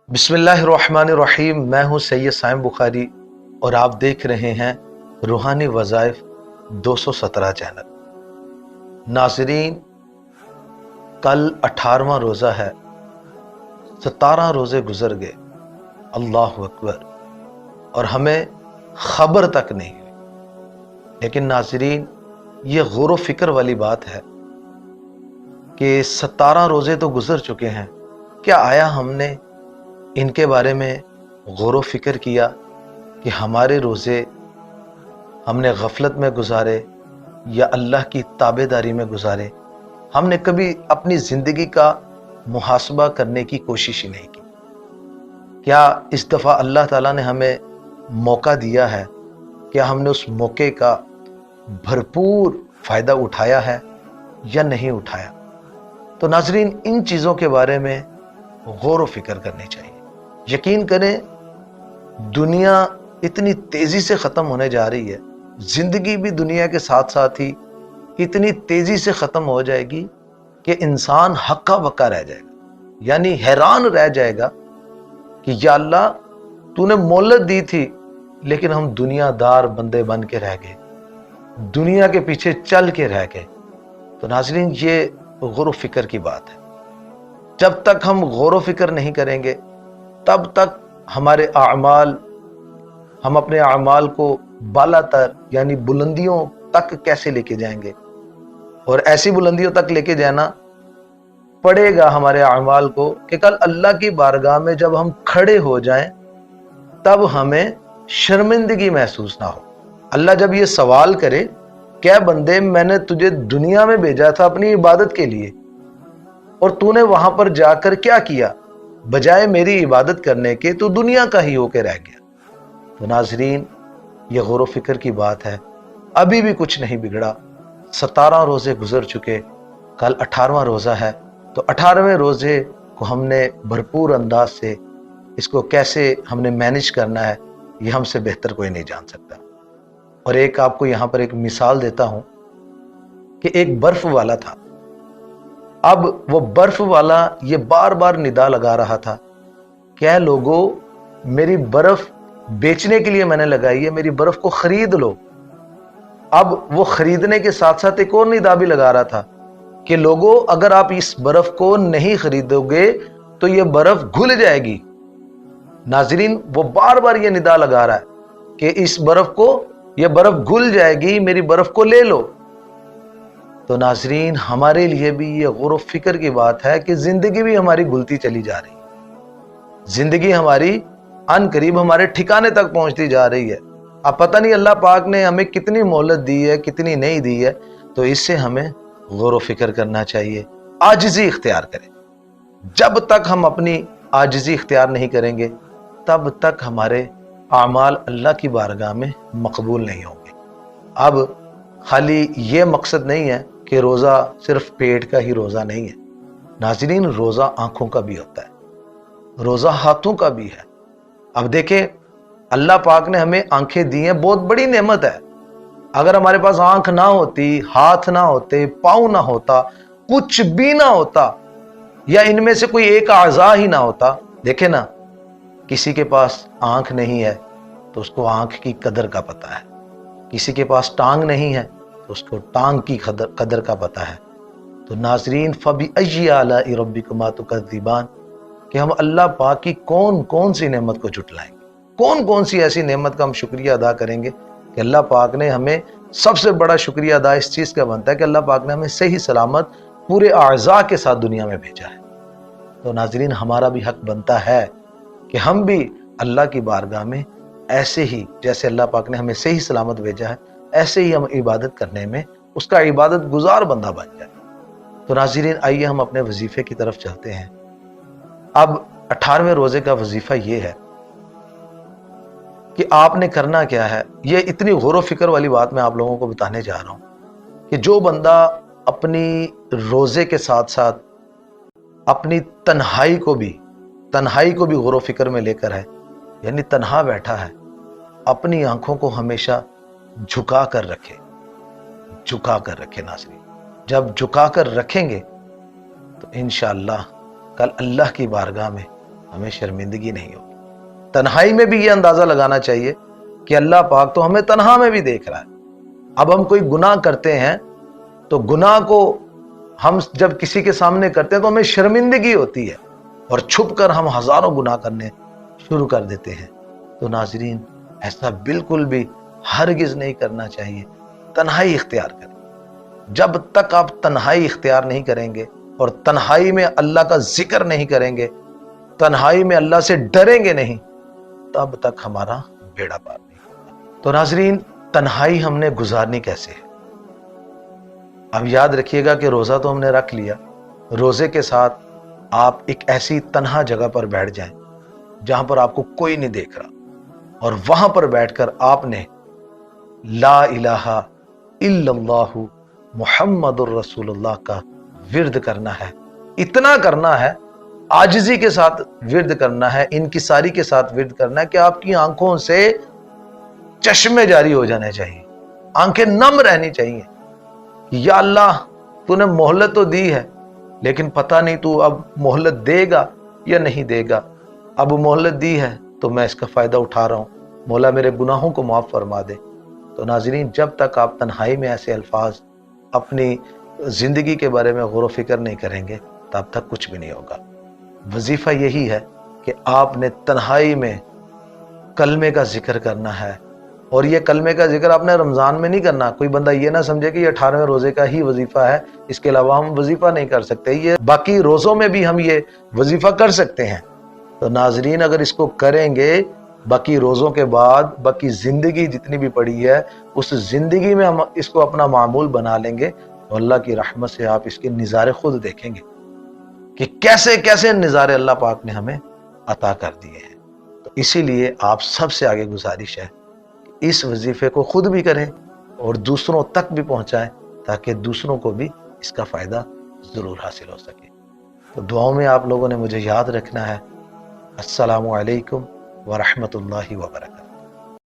बिस्मिल्लाहिर्रहमानिर्रहीम। मैं हूं सैयद साइम बुखारी और आप देख रहे हैं रूहानी वज़ाइफ 217 चैनल। नाज़रीन, कल 18वां रोज़ा है, 17 रोज़े गुजर गए, अल्लाह अकबर, और हमें खबर तक नहीं हुई। लेकिन नाज़रीन, ये गौर फिक्र वाली बात है कि 17 रोज़े तो गुजर चुके हैं। क्या आया हमने इनके बारे में गौर फिक्र किया कि हमारे रोज़े हमने गफलत में गुजारे या अल्लाह की ताबेदारी में गुजारे? हमने कभी अपनी ज़िंदगी का मुहासबा करने की कोशिश ही नहीं की। क्या इस दफ़ा अल्लाह ताला ने हमें मौका दिया है? क्या हमने उस मौके का भरपूर फ़ायदा उठाया है या नहीं उठाया? तो नाज़रीन, इन चीज़ों के बारे में गौर फिक्र करनी चाहिए। यकीन करें, दुनिया इतनी तेजी से खत्म होने जा रही है, जिंदगी भी दुनिया के साथ साथ ही इतनी तेजी से खत्म हो जाएगी कि इंसान हक्का बक्का रह जाएगा, यानी हैरान रह जाएगा कि या अल्लाह, तूने मोहलत दी थी लेकिन हम दुनियादार बंदे बन के रह गए, दुनिया के पीछे चल के रह गए। तो नाज़रीन, ये गौर फिक्र की बात है। जब तक हम गौर फिक्र नहीं करेंगे तब तक हमारे आमाल, हम अपने आमाल को बालातर यानी बुलंदियों तक कैसे लेके जाएंगे? और ऐसी बुलंदियों तक लेके जाना पड़ेगा हमारे आमाल को कि कल अल्लाह की बारगाह में जब हम खड़े हो जाएं तब हमें शर्मिंदगी महसूस ना हो। अल्लाह जब ये सवाल करे, क्या बंदे, मैंने तुझे दुनिया में भेजा था अपनी इबादत के लिए और तूने वहां पर जाकर क्या किया? बजाय मेरी इबादत करने के तू दुनिया का ही होके रह गया। तो नाजरीन, ये गौर फिक्र की बात है। अभी भी कुछ नहीं बिगड़ा। 17 रोजे गुजर चुके, कल 18वां रोजा है। तो 18वें रोजे को हमने भरपूर अंदाज से इसको कैसे हमने मैनेज करना है, ये हमसे बेहतर कोई नहीं जान सकता। और एक आपको यहां पर एक मिसाल देता हूं कि एक बर्फ वाला था। अब वो बर्फ वाला ये बार बार निदा लगा रहा था, क्या लोगों, मेरी बर्फ बेचने के लिए मैंने लगाई है, मेरी बर्फ को खरीद लो। अब वो खरीदने के साथ साथ एक और निदा भी लगा रहा था कि लोगों, अगर आप इस बर्फ को नहीं खरीदोगे तो ये बर्फ घुल जाएगी। नाजरीन, वो बार बार ये निदा लगा रहा है कि इस बर्फ को, ये बर्फ घुल जाएगी, मेरी बर्फ को ले लो। तो नाजरीन, हमारे लिए भी ये गौर फिक्र की बात है कि जिंदगी भी हमारी घुलती चली जा रही है। जिंदगी हमारी अनकरीब हमारे ठिकाने तक पहुंचती जा रही है। अब पता नहीं अल्लाह पाक ने हमें कितनी मोहलत दी है, कितनी नहीं दी है। तो इससे हमें गौर फिक्र करना चाहिए, आजिज़ी इख्तियार करें। जब तक हम अपनी आजिज़ी इख्तियार नहीं करेंगे तब तक हमारे आमाल अल्लाह की बारगाह में मकबूल नहीं होंगे। अब खाली ये मकसद नहीं है कि रोज़ा सिर्फ पेट का ही रोज़ा नहीं है। नाज़रीन, रोज़ा आंखों का भी होता है, रोज़ा हाथों का भी है। अब देखें, अल्लाह पाक ने हमें आंखें दी हैं, बहुत बड़ी नेमत है। अगर हमारे पास आंख ना होती, हाथ ना होते, पाँव ना होता, कुछ भी ना होता, या इनमें से कोई एक आज़ा ही ना होता। देखे ना, किसी के पास आंख नहीं है तो उसको आंख की कदर का पता है, किसी के पास टांग नहीं है तो उसको टांग की कदर का पता है। तो नाजरीन, फबी अय्यि आलाइ रब्बिकुमा तुकज़्ज़िबान, कि हम अल्लाह पाक की कौन कौन सी नेमत को झुटलाएंगे, कौन कौन सी ऐसी नेमत का हम शुक्रिया अदा करेंगे कि अल्लाह पाक ने हमें, सबसे बड़ा शुक्रिया अदा इस चीज़ का बनता है कि अल्लाह पाक ने हमें सही सलामत पूरे आज़ा के साथ दुनिया में भेजा है। तो नाजरीन, हमारा भी हक बनता है कि हम भी अल्लाह की बारगाह में ऐसे ही, जैसे अल्लाह पाक ने हमें सही सलामत भेजा है, ऐसे ही हम इबादत करने में उसका इबादत गुजार बंदा बन जाए। तो नाज़रीन, आइए हम अपने वजीफे की तरफ चलते हैं। अब 18वें रोजे का वजीफा ये है कि आपने करना क्या है। ये इतनी गौर फिक्र वाली बात मैं आप लोगों को बताने जा रहा हूं कि जो बंदा अपनी रोजे के साथ साथ अपनी तन्हाई को भी गौर फिक्र में लेकर है, यानी तन्हा बैठा है, अपनी आंखों को हमेशा झुका कर रखे नाज़रीन। जब झुका कर रखेंगे तो इंशाअल्लाह कल अल्लाह की बारगाह में ہمیں شرمندگی نہیں ہوگی۔ تنہائی میں بھی یہ اندازہ لگانا چاہیے کہ اللہ پاک تو ہمیں تنہا میں بھی دیکھ رہا ہے۔ اب ہم کوئی گناہ کرتے ہیں تو گناہ کو ہم جب کسی کے سامنے کرتے ہیں تو ہمیں شرمندگی ہوتی ہے، اور چھپ کر ہم ہزاروں گناہ کرنے شروع کر دیتے ہیں۔ تو ناظرین، ایسا بالکل بھی ہرگز نہیں کرنا چاہیے۔ تنہائی اختیار کریں۔ جب تک آپ تنہائی اختیار نہیں کریں گے اور تنہائی میں اللہ کا ذکر نہیں کریں گے، تنہائی میں اللہ سے ڈریں گے نہیں، تب تک ہمارا بیڑا پار نہیں ہوگا۔ تو ناظرین، تنہائی ہم نے گزارنی کیسے ہے؟ اب یاد رکھیے گا کہ روزہ تو ہم نے رکھ لیا، روزے کے ساتھ آپ ایک ایسی تنہا جگہ پر بیٹھ جائیں جہاں پر آپ کو کوئی نہیں دیکھ رہا، اور وہاں پر بیٹھ کر آپ نے لا الہ الا اللہ محمد الرسول اللہ کا ورد کرنا ہے۔ اتنا کرنا ہے، عاجزی کے ساتھ ورد کرنا ہے، انکساری کے ساتھ ورد کرنا ہے کہ آپ کی آنکھوں سے چشمے جاری ہو جانے چاہیے، آنکھیں نم رہنی چاہیے کہ یا اللہ تو نے مہلت تو دی ہے، لیکن پتہ نہیں تو اب مہلت دے گا یا نہیں دے گا۔ اب مہلت دی ہے تو میں اس کا فائدہ اٹھا رہا ہوں، مولا میرے گناہوں کو معاف فرما دے۔ تو ناظرین، جب تک آپ تنہائی میں ایسے الفاظ اپنی زندگی کے بارے میں غور و فکر نہیں کریں گے، تب تک کچھ بھی نہیں ہوگا۔ وظیفہ یہی ہے کہ آپ نے تنہائی میں کلمے کا ذکر کرنا ہے، اور یہ کلمے کا ذکر آپ نے رمضان میں نہیں کرنا۔ کوئی بندہ یہ نہ سمجھے کہ یہ 18ویں روزے کا ہی وظیفہ ہے، اس کے علاوہ ہم وظیفہ نہیں کر سکتے۔ یہ باقی روزوں میں بھی ہم یہ وظیفہ کر سکتے ہیں۔ تو ناظرین، اگر اس کو کریں گے، باقی روزوں کے بعد باقی زندگی جتنی بھی پڑی ہے، اس زندگی میں ہم اس کو اپنا معمول بنا لیں گے، تو اللہ کی رحمت سے آپ اس کے نظارے خود دیکھیں گے کہ کیسے کیسے نظارے اللہ پاک نے ہمیں عطا کر دیے ہیں۔ تو اسی لیے آپ سب سے آگے گزارش ہے کہ اس وظیفے کو خود بھی کریں اور دوسروں تک بھی پہنچائیں، تاکہ دوسروں کو بھی اس کا فائدہ ضرور حاصل ہو سکے۔ تو دعاؤں میں آپ لوگوں نے مجھے یاد رکھنا ہے۔ السلام علیکم ورحمۃ اللہ وبرکاتہ۔